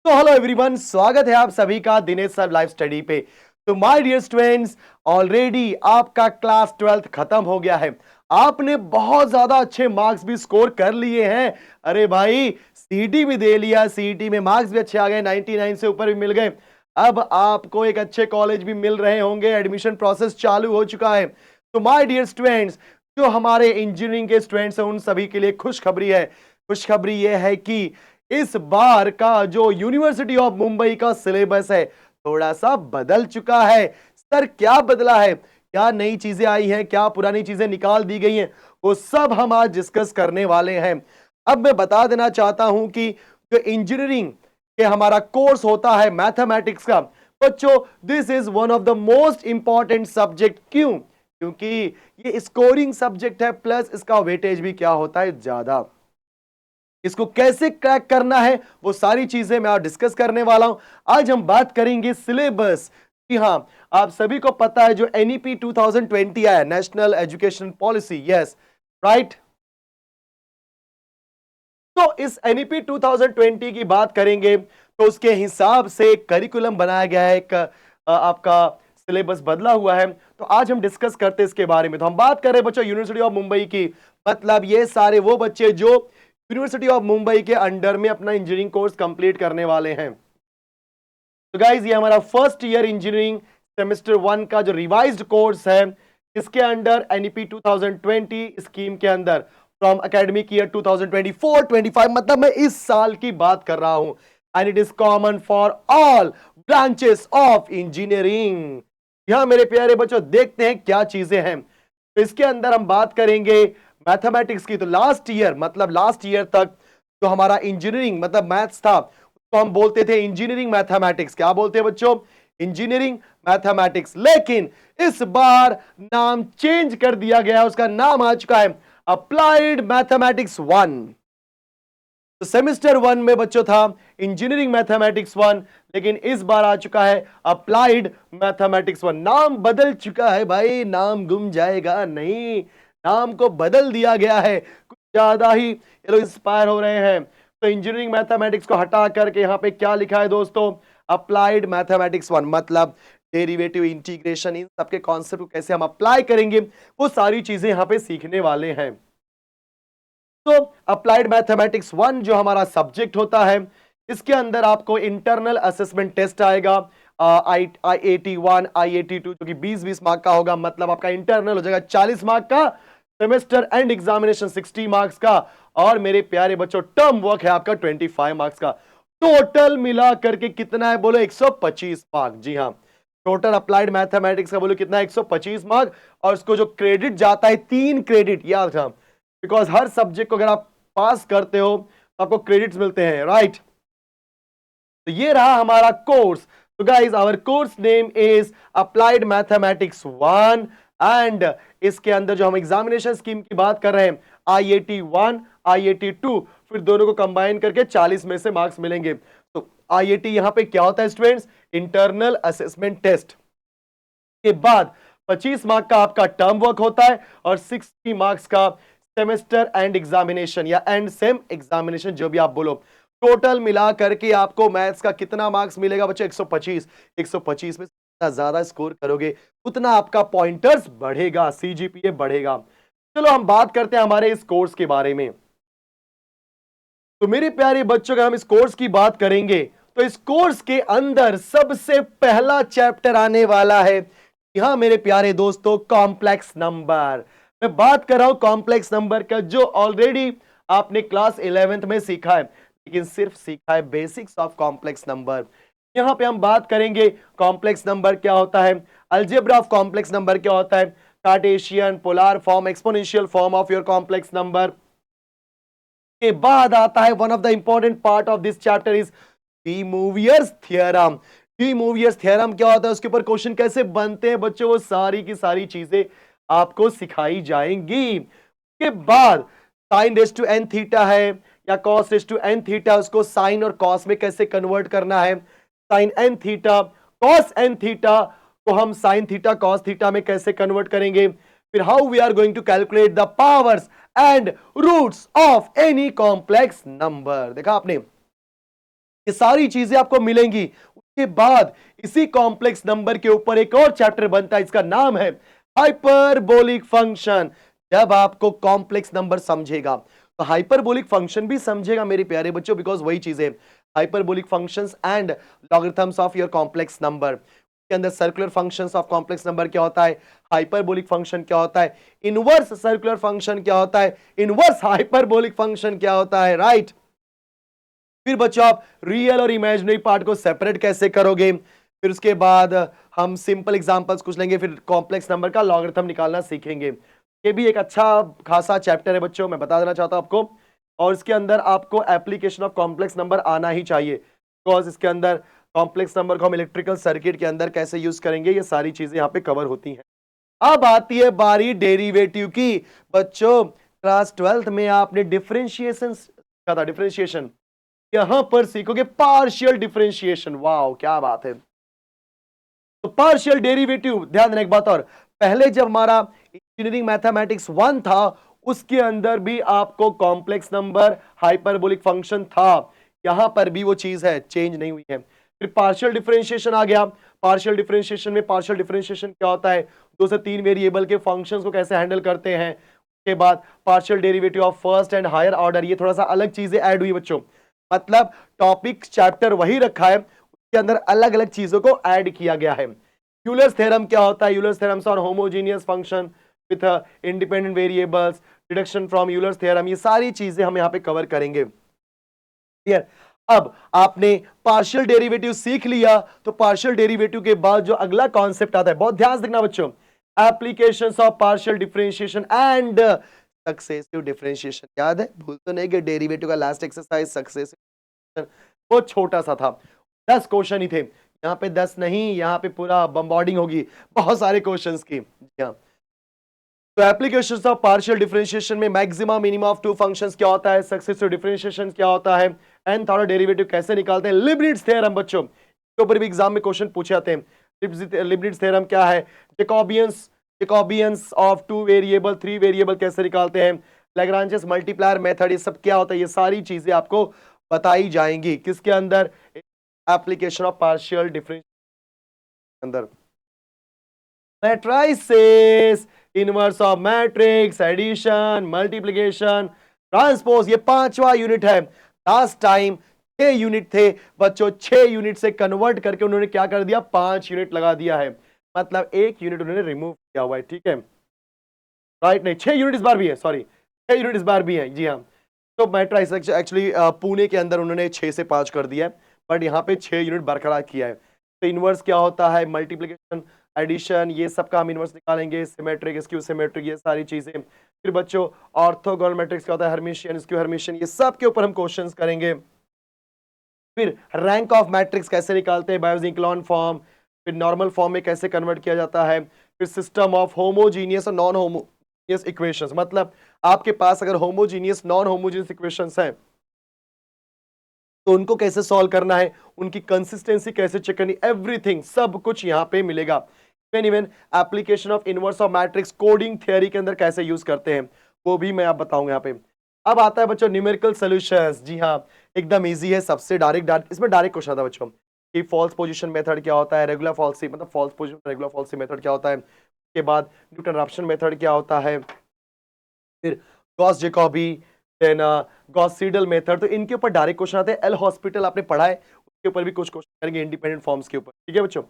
तो hello everyone, स्वागत है आप सभी का दिनेश सर लाइव स्टडी पे। तो माय डियर स्टूडेंट्स, ऑलरेडी आपका क्लास 12th खत्म हो गया है। आपने बहुत ज्यादा अच्छे मार्क्स भी स्कोर कर लिए हैं। अरे भाई, सीटी भी दे लिया, सीटी में मार्क्स भी अच्छे आ गए, 99 से ऊपर भी मिल गए। अब आपको एक अच्छे कॉलेज भी मिल रहे होंगे, एडमिशन प्रोसेस चालू हो चुका है। तो माय डियर स्टूडेंट्स, जो हमारे इंजीनियरिंग के स्टूडेंट्स हैं उन सभी के लिए खुशखबरी है। खुशखबरी यह है कि इस बार का जो यूनिवर्सिटी ऑफ मुंबई का सिलेबस है थोड़ा सा बदल चुका है। सर, क्या बदला है, क्या नई चीजें आई हैं, क्या पुरानी चीजें निकाल दी गई हैं, वो सब हम आज डिस्कस करने वाले हैं। अब मैं बता देना चाहता हूं कि जो इंजीनियरिंग के हमारा कोर्स होता है मैथमेटिक्स का, बच्चों, this is one of the most important subject. क्यों? क्योंकि ये स्कोरिंग सब्जेक्ट है, प्लस इसका वेटेज भी क्या होता है, ज्यादा। इसको कैसे क्रैक करना है वो सारी चीजें मैं आज डिस्कस करने वाला हूं। आज हम बात करेंगे सिलेबस की। हां, आप सभी को पता है जो एनईपी 2020 आया, national education policy, yes right. तो इस एनईपी 2020 की बात करेंगे तो उसके हिसाब से करिकुलम बनाया गया है, एक आपका सिलेबस बदला हुआ है। तो आज हम डिस्कस करते हैं इसके बारे में। तो हम बात कर रहे हैं बच्चों यूनिवर्सिटी ऑफ मुंबई की, मतलब ये सारे वो बच्चे जो यूनिवर्सिटी ऑफ मुंबई के अंडर में अपना इंजीनियरिंग कोर्स कंप्लीट करने वाले हैं। तो गाइज, ये हमारा फर्स्ट ईयर इंजीनियरिंग सेमेस्टर 1 का जो रिवाइज्ड कोर्स है, इसके अंडर एनईपी 2020 स्कीम के अंदर फ्रॉम एकेडमिक ईयर 2024-25, मतलब मैं इस साल की बात कर रहा हूं। And it is common for all branches of engineering. यहां मेरे प्यारे बच्चों देखते हैं क्या चीजें हैं। तो इसके अंदर हम बात करेंगे मैथमेटिक्स की। तो लास्ट ईयर, मतलब लास्ट ईयर तक जो हमारा इंजीनियरिंग मतलब मैथ्स था, तो हम बोलते थे इंजीनियरिंग मैथमेटिक्स। क्या बोलते हैं बच्चों? Engineering mathematics. लेकिन इस बार नाम चेंज कर दिया गया, उसका नाम आ चुका है अप्लाइड मैथमेटिक्स 1। तो सेमेस्टर 1 में बच्चों था इंजीनियरिंग मैथमेटिक्स 1, लेकिन इस बार आ चुका है अप्लाइड मैथमेटिक्स 1। नाम बदल चुका है भाई, नाम गुम जाएगा नहीं, नाम को बदल दिया गया है। कुछ ज्यादा ही ये लोग इंस्पायर हो रहे हैं। तो इंजीनियरिंग मैथमेटिक्स को हटा करके यहां पे क्या लिखा है दोस्तों? अप्लाइड मैथमेटिक्स 1, मतलब डेरिवेटिव, इंटीग्रेशन, इन सबके कॉन्सेप्ट को कैसे हम अप्लाई करेंगे वो सारी चीजें यहां पे सीखने वाले हैं। तो अप्लाइड मैथमेटिक्स 1 जो हमारा सब्जेक्ट होता है, इसके अंदर आपको इंटरनल असेसमेंट टेस्ट आएगा, आई 81 आई 82, जो कि 20-20 मार्क का होगा। मतलब आपका इंटरनल हो जाएगा 40 मार्क का, सेमेस्टर एंड एग्जामिनेशन 60 मार्क्स का, और मेरे प्यारे बच्चों टर्म वर्क है आपका 25 मार्क्स का। टोटल मिला करके कितना है बोलो? 125 मार्क। जी हाँ, टोटल अप्लाइड मैथमेटिक्स का बोलो कितना है? 125 मार्क। और उसको जो क्रेडिट जाता है, 3 क्रेडिट, याद रखना, बिकॉज हर सब्जेक्ट को अगर आप पास करते हो तो आपको क्रेडिट्स मिलते हैं, राइट। तो ये रहा हमारा कोर्स। तो guys, our course name is applied mathematics 1, and इसके अंदर जो हम एग्जामिनेशन स्कीम की बात कर रहे हैं, आई 81 आई 82, फिर दोनों को कंबाइन करके 40 में से मार्क्स मिलेंगे। तो आई 80 यहां पे क्या होता है स्टूडेंट्स? इंटरनल असेसमेंट टेस्ट के बाद 25 मार्क का आपका टर्म वर्क होता है, और 60 मार्क्स का सेमेस्टर एंड एग्जामिनेशन या एंड सेम एग्जामिनेशन, जो भी आप बोलो। टोटल मिला करके आपको मैथ्स का कितना मार्क्स मिलेगा बच्चों? 125। 125 में जितना ज्यादा स्कोर करोगे उतना आपका पॉइंटर्स बढ़ेगा, सीजीपीए बढ़ेगा। चलो हम बात करते हैं हमारे इस कोर्स के बारे में। तो मेरे प्यारे बच्चों, अगर हम इस कोर्स की बात करेंगे तो इस कोर्स के अंदर सबसे पहला चैप्टर आने वाला है, यहां मेरे प्यारे दोस्तों, कॉम्प्लेक्स नंबर। मैं बात कर रहा हूं कॉम्प्लेक्स नंबर का, जो ऑलरेडी आपने क्लास 11th में सीखा है, लेकिन सिर्फ सीखा है बेसिक्स ऑफ कॉम्प्लेक्स नंबर। यहां पे हम बात करेंगे कॉम्प्लेक्स नंबर क्या होता है, अलजेब्रा ऑफ कॉम्प्लेक्स नंबर क्या होता है, Cartesian, polar form, exponential form of your complex number. के बाद आता है one of the important part of this chapter is De Moivre's theorem. De Moivre's theorem क्या होता है, उसके ऊपर क्वेश्चन कैसे बनते हैं बच्चों, वो सारी की सारी चीजें आपको सिखाई जाएंगी। के बाद sine raise to n theta है या cos raise to n theta, उसको साइन और कॉस में कैसे कन्वर्ट करना है, sine n theta, cos n theta को हम साइन थीटा कॉस थीटा में कैसे कन्वर्ट करेंगे। फिर how we are going to calculate the powers and roots of any complex number. देखा आपने, ये सारी चीजें आपको मिलेंगी। उसके बाद इसी कॉम्प्लेक्स नंबर के ऊपर एक और चैप्टर बनता है, इसका नाम है हाइपरबोलिक फंक्शन। जब आपको कॉम्प्लेक्स नंबर समझेगा तो हाइपरबोलिक फंक्शन भी समझेगा मेरे प्यारे बच्चों, बिकॉज वही चीजें hyperbolic functions and logarithms of your complex number के अंदर circular functions of complex number क्या होता है, हाइपरबोलिक फंक्शन क्या होता है, इनवर्स सर्कुलर फंक्शन क्या होता है, इनवर्स हाइपरबोलिक फंक्शन क्या होता है, राइट। फिर बच्चों आप रियल और इमेजिनरी पार्ट को सेपरेट कैसे करोगे, फिर उसके बाद हम सिंपल एग्जांपल्स कुछ लेंगे, फिर कॉम्प्लेक्स नंबर का लॉगरिथम निकालना सीखेंगे। ये भी एक अच्छा खासा चैप्टर है बच्चों, मैं बता देना चाहता हूं आपको। और इसके अंदर आपको एप्लीकेशन ऑफ कॉम्प्लेक्स नंबर आना ही चाहिए, बिकॉज इसके अंदर कॉम्प्लेक्स नंबर को हम इलेक्ट्रिकल सर्किट के अंदर कैसे यूज करेंगे, ये सारी चीजें यहाँ पे कवर होती हैं। अब आती है बारी डेरिवेटिव की। बच्चों क्लास 12th में आपने डिफरेंशिएशन सीखा था, डिफरेंशिएशन यहां पर सीखोगे पार्शियल डिफरेंशिएशन। वाओ क्या बात है। तो पार्शियल डेरिवेटिव, ध्यान देने एक बात और, पहले जब हमारा इंजीनियरिंग मैथमेटिक्स 1 था उसके अंदर भी आपको कॉम्प्लेक्स नंबर हाइपरबोलिक फंक्शन था, यहां पर भी वो चीज है, चेंज नहीं हुई है। फिर पार्शियल डिफरेंशिएशन आ गया। पार्शियल डिफरेंशिएशन में पार्शियल डिफरेंशिएशन क्या होता है, 2 से 3 वेरिएबल के फंक्शंस को कैसे हैंडल करते हैं। उसके बाद partial derivative of first and higher order, ये थोड़ा सा अलग चीजें ऐड हुई बच्चों, मतलब टॉपिक चैप्टर वही रखा है, उसके अंदर अलग अलग चीजों को ऐड किया गया है। यूलर्स थ्योरम क्या होता है, यूलर्स थ्योरम्स और homogeneous function with independent variables, deduction from Euler's theorem, ये सारी चीजें हम यहां पे कवर करेंगे। क्लियर। अब आपने पार्शियल डेरिवेटिव सीख लिया, तो पार्शियल डेरिवेटिव के बाद जो अगला कॉन्सेप्ट आता है, बहुत ध्यान से देखना बच्चों, applications of partial differentiation and successive differentiation. याद है, भूल तो नहीं कि डेरिवेटिव का लास्ट एक्सरसाइज सक्सेसिव वो छोटा सा था, 10 क्वेश्चन ही थे। यहाँ पे 10 नहीं, यहाँ पे पूरा बम्बार्डिंग होगी बहुत सारे क्वेश्चंस की। हाँ, तो एप्लीकेशंस ऑफ पार्शियल डिफरेंशिएशन में maxima minima of two functions क्या होता है, सक्सेसिव डिफरेंशिएशन क्या होता है, nth ऑर्डर डेरिवेटिव कैसे निकालते हैं, लिबनिट्ज थ्योरम। बच्चों के ऊपर भी एग्जाम में क्वेश्चन पूछे जाते हैं। लिबनिट्ज थ्योरम क्या है, जैकोबियंस ऑफ 2 वेरिएबल 3 वेरिएबल कैसे निकालते हैं, लैग्रांजेस मल्टीप्लायर मेथड, ये सब क्या होता है, ये सारी चीजें आपको बताई जाएंगी किसके अंदर, एप्लीकेशन ऑफ पार्शियल डिफरेंशिएशन अंदर। Matrices, inverse of matrix, addition, multiplication, transpose, ये 5वां यूनिट है। लास्ट टाइम 6 यूनिट थे बच्चों, 6 यूनिट से कन्वर्ट करके उन्होंने क्या कर दिया, 5 यूनिट लगा दिया है, मतलब 1 यूनिट उन्होंने रिमूव किया हुआ है। ठीक है, राइट, नहीं 6 यूनिट इस बार भी है, सॉरी 6 यूनिट इस बार भी है, जी हाँ। तो मैट्रिक्स एक्चुअली पुणे के अंदर उन्होंने 6 से 5 कर दिया है, बट यहाँ पे 6 यूनिट बरकरार किया है। तो इनवर्स क्या होता है, मल्टीप्लिकेशन, एडिशन, ये सब का हम इनवर्स निकालेंगे, सिमेट्रिक, स्क्यू सिमेट्रिक, ये सारी चीजें। फिर बच्चों ऑर्थोगोनल मैट्रिक्स क्या होता है, हर्मिशियन, स्क्यू हर्मिशियन, ये सब के ऊपर हम क्वेश्चंस करेंगे। फिर रैंक ऑफ मैट्रिक्स कैसे निकालते हैं, बायोजिंक्लॉन फॉर्म, फिर नॉर्मल फॉर्म में कैसे कन्वर्ट किया जाता है, फिर सिस्टम ऑफ होमोजीनियस और नॉन होमोजीनियस इक्वेशंस, मतलब आपके पास अगर होमोजीनियस नॉन होमोजीनियस इक्वेशंस हैं तो उनको कैसे सॉल्व करना है, उनकी कंसिस्टेंसी कैसे चेक करनी, एवरीथिंग सब कुछ यहां पे मिलेगा। Even application of inverse of matrix coding theory के अंदर कैसे यूज करते हैं वो भी मैं आप बताऊंगा यहाँ पे। अब आता है बच्चों न्यूमेरिकल सॉल्यूशंस। जी हाँ, एकदम इजी है, सबसे डायरेक्ट इसमें डायरेक्ट क्वेश्चन आता है बच्चों कि फॉल्स पोजीशन मेथड क्या होता है, रेगुलर फॉल्सी मतलब false position regula falsi method क्या होता है, उसके बाद न्यूटन रैप्सन मेथड क्या होता है, फिर Gauss Jacobi, then Gauss Seidel method. तो इनके ऊपर डायरेक्ट क्वेश्चन आते हैं। एल हॉस्पिटल आपने पढ़ा है, उसके ऊपर भी कुछ क्वेश्चन करेंगे इंडिपेंडेंट फॉर्म्स के ऊपर। ठीक है बच्चों,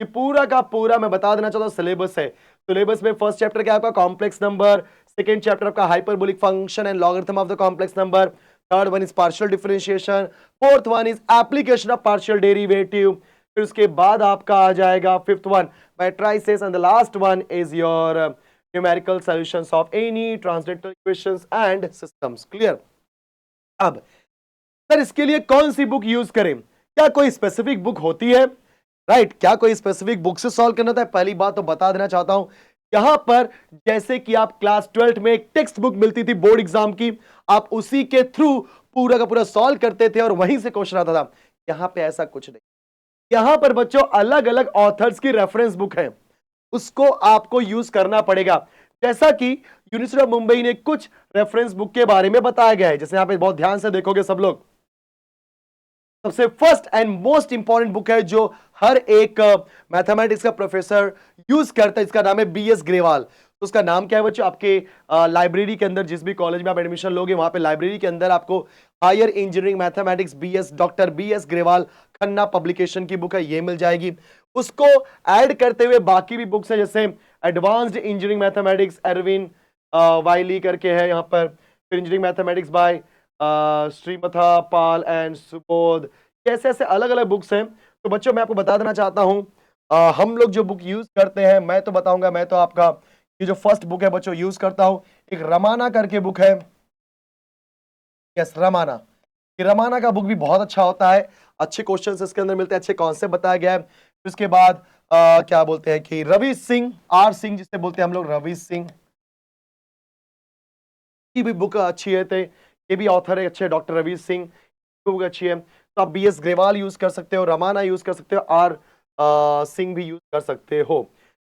ये पूरा का पूरा मैं बता देना चाहता हूँ सिलेबस है। सिलेबस में फर्स्ट चैप्टर क्या आपका कॉम्प्लेक्स नंबर, सेकंड चैप्टर आपका hyperbolic function and logarithm of the complex number, third one is partial differentiation, fourth one is application of partial derivative, फिर उसके बाद आपका आ जाएगा fifth one matrices and the last one is your numerical solutions of any transcendental equations and systems. Clear. अब sir इसके लिए कौन सी book use करें, क्या कोई स्पेसिफिक बुक होती है, राइट क्या कोई स्पेसिफिक बुक से सॉल्व करना था। पहली बात तो बता देना चाहता हूं, यहां पर जैसे कि आप क्लास 12 में एक टेक्स्ट बुक मिलती थी बोर्ड एग्जाम की, आप उसी के थ्रू पूरा का पूरा सॉल्व करते थे और वहीं से क्वेश्चन आता था। यहां पे ऐसा कुछ नहीं, यहां पर बच्चों अलग अलग ऑथर्स की रेफरेंस बुक है, उसको आपको यूज करना पड़ेगा। जैसा कि यूनिवर्सिटी ऑफ मुंबई ने कुछ रेफरेंस बुक के बारे में बताया गया है, जैसे यहां पे बहुत ध्यान से देखोगे सब लोग, सबसे first and most important book है जो हर एक मैथमेटिक्स का प्रोफेसर यूज करता है, इसका नाम है बीएस ग्रेवाल। तो उसका नाम क्या है बच्चों? आपके लाइब्रेरी के अंदर, जिस भी कॉलेज में आप एडमिशन लोगे वहां पे लाइब्रेरी के अंदर आपको higher engineering mathematics BS doctor BS Grewal Khanna publication की बुक है, ये मिल जाएगी। उसको ऐड करते हुए बाकी भी बुक्स है, जैसे advanced engineering mathematics Erwin Wiley करके है यहाँ पर, फिर engineering mathematics by Srimanta Pal and Subodh, कैसे ऐसे अलग अलग बुक्स हैं। तो बच्चों मैं आपको बता देना चाहता हूं, हम लोग जो बुक यूज करते हैं, मैं तो बताऊंगा, मैं तो आपका ये जो फर्स्ट बुक है बच्चों यूज करता हूं, एक रमाना करके बुक है। यस, रमाना। ये रमाना का बुक भी बहुत अच्छा होता है, अच्छे क्वेश्चंस इसके अंदर मिलते हैं, अच्छे कॉन्सेप्ट बताया गया है। उसके बाद क्या बोलते हैं कि रवि सिंह, आर सिंह जिसे बोलते हैं हम लोग, रवि सिंह की भी बुक अच्छी है। ये भी ऑथर है अच्छे, डॉक्टर रवि सिंह, बुक अच्छी है। तो आप बीएस ग्रेवाल यूज कर सकते हो, रमाना यूज कर सकते हो, आर सिंह भी यूज कर सकते हो।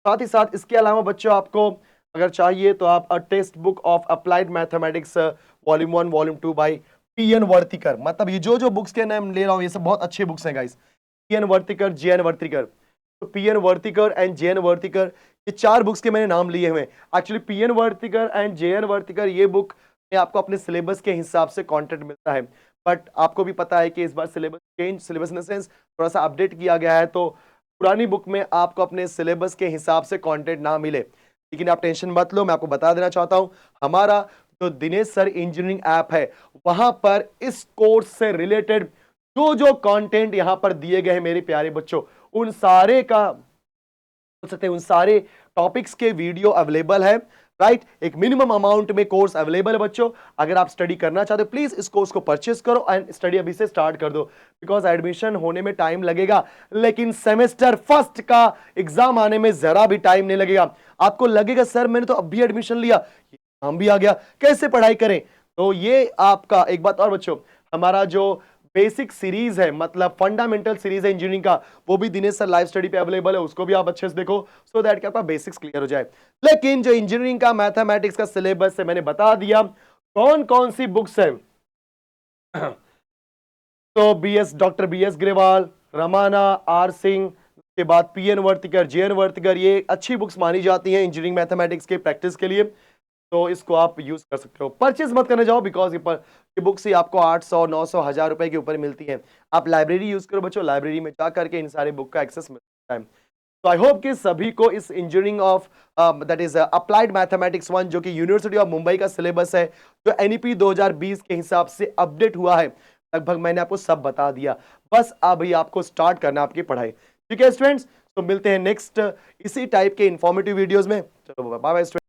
साथ ही साथ इसके अलावा बच्चों आपको अगर चाहिए तो आप a text book of applied mathematics volume 1 volume 2 by PN Wartikar, मतलब ये जो बुक्स के नाम ले रहा हूं ये सब बहुत अच्छे बुक्स हैं गाइस। पीएन वर्तिकर, जेएन वर्तिकर, तो पीएन वर्तिकर एंड जेएन वर्तिकर, ये 4 बुक्स के मैंने नाम लिए हुए। एक्चुअली पीएन वर्तिकर एंड जेएन वर्तिकर ये बुक में आपको अपने सिलेबस के हिसाब से कंटेंट मिलता है, बट आपको भी पता है कि इस बार syllabus change, syllabus in the sense थोड़ा सा अपडेट किया गया है, तो पुरानी बुक में आपको अपने सिलेबस के हिसाब से कंटेंट ना मिले। लेकिन आप टेंशन मत लो, मैं आपको बता देना चाहता हूं, हमारा जो दिनेश सर इंजीनियरिंग ऐप है वहां पर इस कोर्स से रिलेटेड जो जो कंटेंट यहां पर दिए गए हैं मेरे प्यारे बच्चों, उन सारे का बोल सकते हैं उन सारे टॉपिक्स के वीडियो अवेलेबल है, राइट। एक मिनिमम अमाउंट में कोर्स अवेलेबल है बच्चों। अगर आप स्टडी करना चाहते हो प्लीज इस कोर्स को परचेस करो एंड स्टडी अभी से स्टार्ट कर दो, बिकॉज एडमिशन होने में टाइम लगेगा, लेकिन सेमेस्टर फर्स्ट का एग्जाम आने में जरा भी टाइम नहीं लगेगा। आपको लगेगा सर मैंने तो अभी एडमिशन लिया, हम भी आ गया, कैसे पढ़ाई करें? तो ये आपका एक बात और बच्चों, हमारा जो बेसिक सीरीज है, मतलब फंडामेंटल सीरीज है इंजीनियरिंग का, वो भी दिनेश सर लाइव स्टडी पे अवेलेबल है, उसको भी आप अच्छे से देखो सो दैट कि आपका बेसिक्स क्लियर हो जाए। लेकिन जो इंजीनियरिंग का मैथमेटिक्स का सिलेबस है मैंने बता दिया कौन कौन सी बुक्स है। तो BS doctor BS Grewal, Ramana, R Singh के बाद पीएन वर्तिकर, जेएन वर्तिकर, ये अच्छी बुक्स मानी जाती हैं इंजीनियरिंग मैथमेटिक्स के प्रैक्टिस के लिए, तो इसको आप यूज कर सकते हो। परचेज मत करने जाओ, बिकॉज ये बुक्स ही आपको 800 900 1000 रुपए के ऊपर मिलती हैं। आप लाइब्रेरी यूज करो बच्चों, लाइब्रेरी में जा करके इन सारे बुक का एक्सेस मिलता है। तो आई होप कि सभी को इस engineering of that is applied mathematics 1 जो कि यूनिवर्सिटी ऑफ मुंबई का सिलेबस है, जो एनईपी 2020 के हिसाब से अपडेट हुआ है, लगभग मैंने आपको सब बता दिया। बस अभी आपको स्टार्ट करना आपकी पढ़ाई, ठीक है स्टूडेंट्स। तो मिलते हैं नेक्स्ट इसी टाइप के इंफॉर्मेटिव वीडियोस में। चलो बाय बाय।